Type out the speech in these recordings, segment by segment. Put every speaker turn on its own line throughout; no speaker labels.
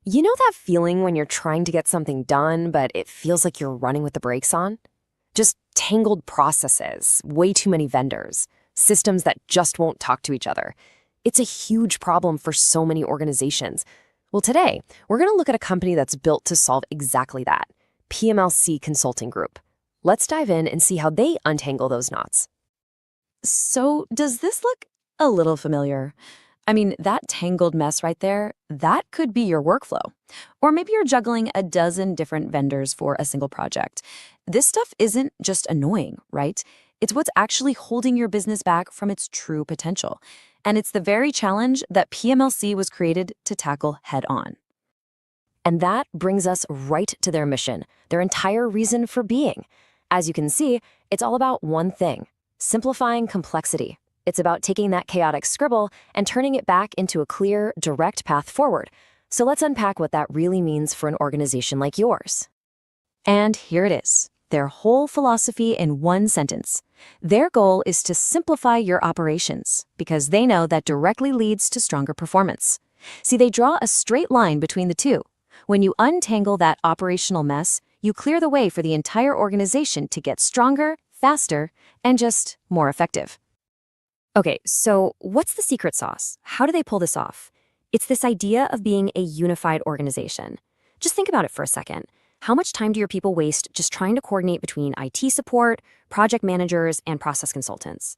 You know that feeling when you're trying to get something done, but it feels like you're running with the brakes on? Just tangled processes, way too many vendors, systems that just won't talk to each other. It's a huge problem for so many organizations. Well, today, we're going to look at a company that's built to solve exactly that, PMLC Consulting Group. Let's dive in and see how they untangle those knots.
So, does this look a little familiar? I mean, that tangled mess right there, that could be your workflow. Or maybe you're juggling a dozen different vendors for a single project. This stuff isn't just annoying, right? It's what's actually holding your business back from its true potential. And it's the very challenge that PMLC was created to tackle head on.
And that brings us right to their mission, their entire reason for being. As you can see, it's all about one thing: simplifying complexity. It's about taking that chaotic scribble and turning it back into a clear, direct path forward. So let's unpack what that really means for an organization like yours.
And here it is, their whole philosophy in one sentence. Their goal is to simplify your operations because they know that directly leads to stronger performance. See, they draw a straight line between the two. When you untangle that operational mess, you clear the way for the entire organization to get stronger, faster, and just more effective.
Okay, so what's the secret sauce? How do they pull this off? It's this idea of being a unified organization. Just think about it for a second. How much time do your people waste just trying to coordinate between IT support, project managers, and process consultants?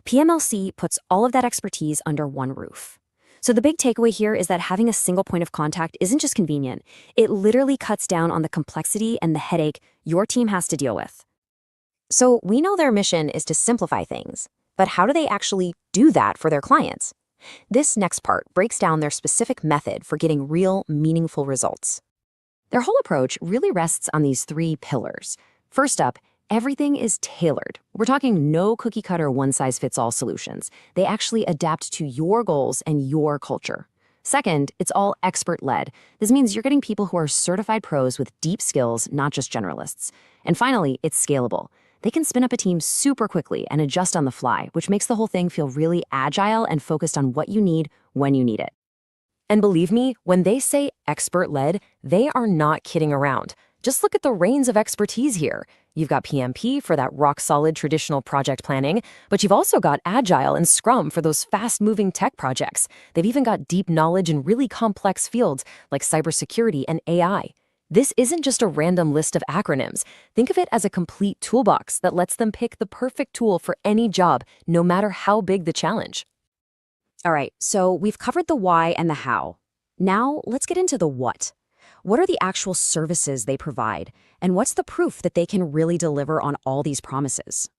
PMLC puts all of that expertise under one roof. So the big takeaway here is that having a single point of contact isn't just convenient. It literally cuts down on the complexity and the headache your team has to deal with. So we know their mission is to simplify things. But how do they actually do that for their clients? This next part breaks down their specific method for getting real, meaningful results. Their whole approach really rests on these three pillars. First up, everything is tailored. We're talking no cookie-cutter one-size-fits-all solutions. They actually adapt to your goals and your culture. Second, it's all expert-led. This means you're getting people who are certified pros with deep skills, not just generalists. And finally, it's scalable. They can spin up a team super quickly and adjust on the fly, which makes the whole thing feel really agile and focused on what you need when you need it. And believe me, when they say expert-led, they are not kidding around. Just look at the reins of expertise here. You've got PMP for that rock-solid traditional project planning, but you've also got Agile and Scrum for those fast-moving tech projects. They've even got deep knowledge in really complex fields like cybersecurity and AI. This isn't just a random list of acronyms. Think of it as a complete toolbox that lets them pick the perfect tool for any job, no matter how big the challenge. All right, so we've covered the why and the how. Now let's get into the what. What are the actual services they provide, and what's the proof that they can really deliver on all these promises?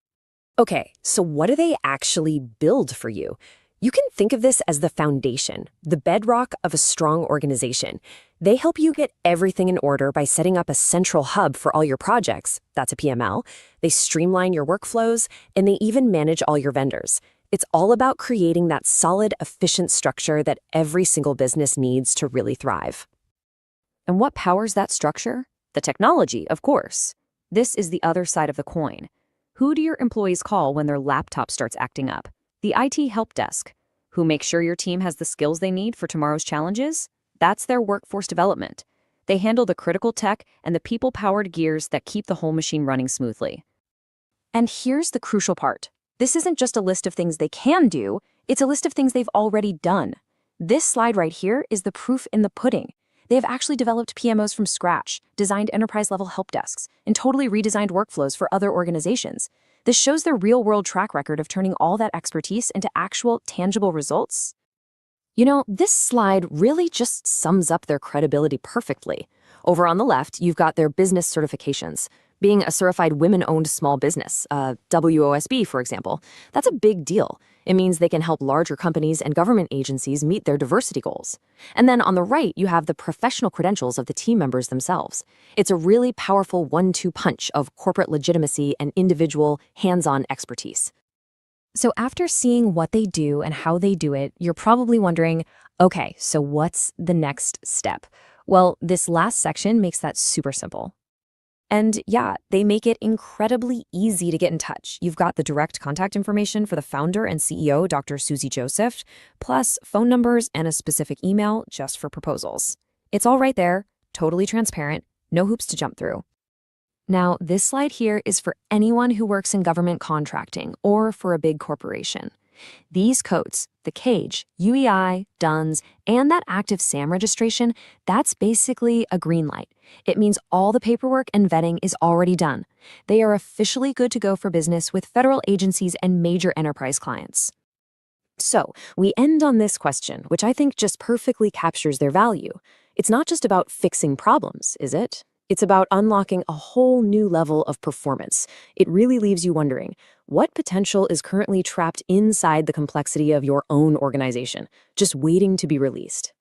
Okay, so what do they actually build for you? You can think of this as the foundation, the bedrock of a strong organization. They help you get everything in order by setting up a central hub for all your projects. That's a PML. They streamline your workflows, and they even manage all your vendors. It's all about creating that solid, efficient structure that every single business needs to really thrive. And what powers that structure? The technology, of course. This is the other side of the coin. Who do your employees call when their laptop starts acting up? The IT help desk. Who makes sure your team has the skills they need for tomorrow's challenges? That's their workforce development. They handle the critical tech and the people-powered gears that keep the whole machine running smoothly. And here's the crucial part. This isn't just a list of things they can do, it's a list of things they've already done. This slide right here is the proof in the pudding. They have actually developed PMOs from scratch, designed enterprise-level help desks, and totally redesigned workflows for other organizations. This shows their real-world track record of turning all that expertise into actual, tangible results. You know, this slide really just sums up their credibility perfectly. Over on the left, you've got their business certifications. Being a certified women-owned small business, WOSB, for example, that's a big deal. It means they can help larger companies and government agencies meet their diversity goals. And then on the right, you have the professional credentials of the team members themselves. It's a really powerful one-two punch of corporate legitimacy and individual, hands-on expertise. So after seeing what they do and how they do it, you're probably wondering, okay, so what's the next step? Well, this last section makes that super simple. And yeah, they make it incredibly easy to get in touch. You've got the direct contact information for the founder and CEO, Dr. Susie Joseph, plus phone numbers and a specific email just for proposals. It's all right there, totally transparent, no hoops to jump through. Now, this slide here is for anyone who works in government contracting or for a big corporation. These codes, the CAGE, UEI, DUNS, and that active SAM registration, that's basically a green light. It means all the paperwork and vetting is already done. They are officially good to go for business with federal agencies and major enterprise clients. So, we end on this question, which I think just perfectly captures their value. It's not just about fixing problems, is it? It's about unlocking a whole new level of performance. It really leaves you wondering, what potential is currently trapped inside the complexity of your own organization, just waiting to be released?